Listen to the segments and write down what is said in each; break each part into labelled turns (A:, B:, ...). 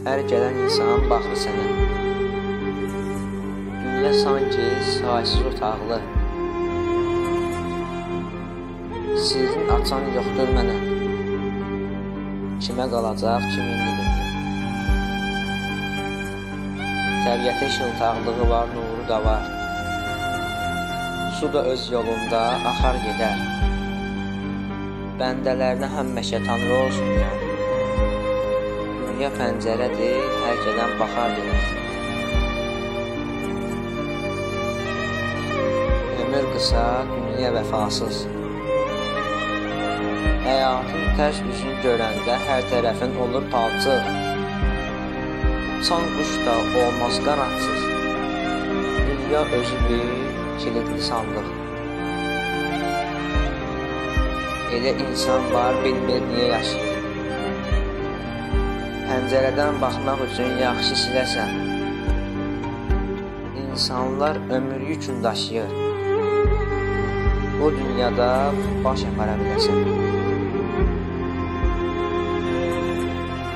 A: Hər gələn insan baxır sənə. Dünya sanki saysız otaqlı. Sirrin açan yoxdur mənə. Kimə qalacaq, kimindir? Təbiətə şıltaqlığı var, nuru da var. Su da öz yolunda axar gedər. Bəndələrinə həmişə Tanrı olsun ya. Dünya pəncərədir, hər gələn baxar gedər. Ömür qısa, dünya vəfasız. Həyatın tərs üzünü görəndə hər tərəfin olur palçıq. Uçan quş da olmaz qanadsız. Dünya özü bir kilidli sandıq. Elə insan var, bilmir niyə yaşayır. Pəncərədən baxmaq üçün yaxşı siləsən. İnsanlar ömür yükün daşıyır. Bu dünyada baş apara biləsən.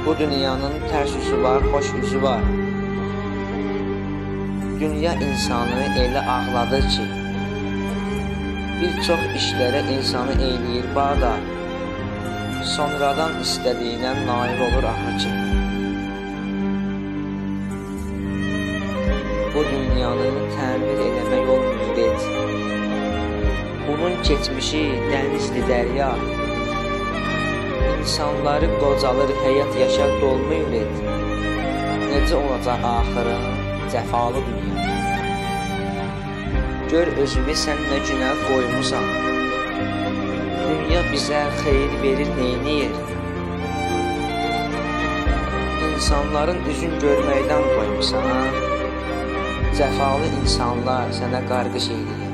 A: Bu dünyanın tərs üzü var, xoş üzü var. Dünya insanı elə ağladır ki, bir çox işlərə insanı eyləyir bağda, sonradan istədiyinə nail olur axır ki. Bu dünyanı təmir eləmək olmuyor et. Bunun keçmişi dənizli dərya. İnsanları qocalır, həyat yaşar dolmuyor et. Necə olacaq axırı cəfalı dünya? Gör özünü sən nə günə qoymusan. Dünya bizə xeyir verir, neyniyir? İnsanların üzün görməkdən qoymusan. Cəfalı insanlar sənə qarqış eyləyir.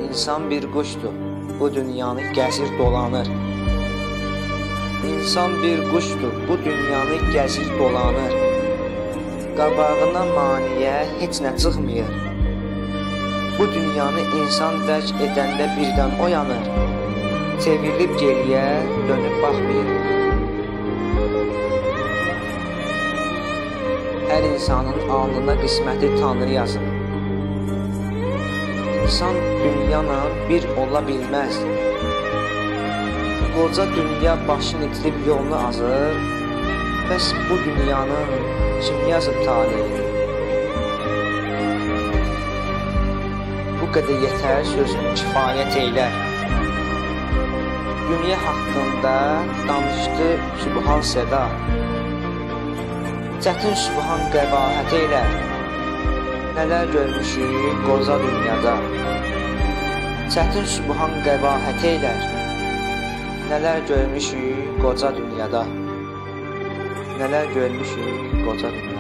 A: İnsan bir quşdur, bu dünyanı gəzir dolanır. İnsan bir quşdur, bu dünyanı gəzir dolanır. Qabağına maniyə heç nə çıxmıyor. Bu dünyanı insan dərk edəndə birdən oyanır. Çevrilib geriyə dönüb baxmıyor. Hər insanın alnına qisməti Tanrı yazır. İnsan dünyana bir ola bilməz. Qoca dünya başını itirib yolunu azır. Bəs bu dünyanın kim yazıb taleyini? Bu qədər yetər, sözün kifayət eylər. Dünya haqqında danışdı Sübhan Seda. Çətin Sübhan qəbahət eylər. Nələr görmüşük qoca dünyada. Çətin Sübhan qəbahət eylər. Nələr görmüşük qoca dünyada. Nələr görmüşük qoca dünyada.